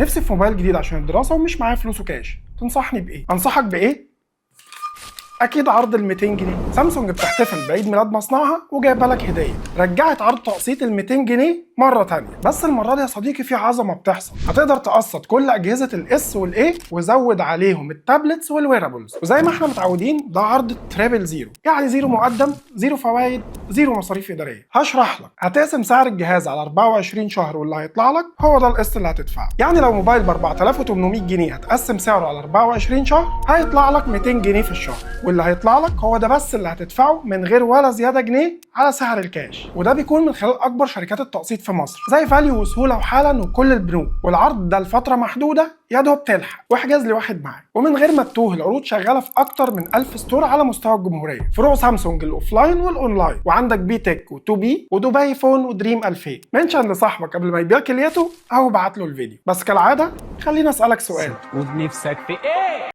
نفسي في موبايل جديد عشان الدراسه ومش معايا فلوس وكاش، تنصحني بايه؟ انصحك بايه؟ اكيد عرض ال 200 جنيه. سامسونج بتحتفل بعيد ميلاد مصنعها وجايبه لك هديه، رجعت عرض تقسيط ال 200 جنيه مره ثانيه، بس المره دي يا صديقي في عظمه بتحصل. هتقدر تقسط كل اجهزه الاس والاي وزود عليهم التابلتس والويرابلز، وزي ما احنا متعودين ده عرض تريبل زيرو، يعني زيرو مقدم، زيرو فوائد، زيرو مصاريف اداريه. هشرح لك. هتقسم سعر الجهاز على 24 شهر واللي هيطلع لك هو ده القسط اللي هتدفعه. يعني لو موبايل ب 4800 جنيه هتقسم سعره على 24 شهر هيطلع لك 200 جنيه في الشهر، واللي هيطلع لك هو ده بس اللي هتدفعه من غير ولا زياده جنيه على سعر الكاش. وده بيكون من خلال اكبر شركات التقسيط في مصر زي فاليو وسهوله وحالا وكل البنوك، والعرض ده لفتره محدوده يا دوب تلحق واحجز لواحد معاك. ومن غير ما تتوه، العروض شغاله في اكتر من 1000 ستور على مستوى الجمهوريه، فروع سامسونج الاوفلاين والاونلاين، وعندك بي تك و2 بي ودبي فون ودريم 2000. منشن لصاحبك قبل ما يبيع كليته او ابعت له الفيديو. بس كالعاده خليني اسالك سؤال، ونفسك في ايه؟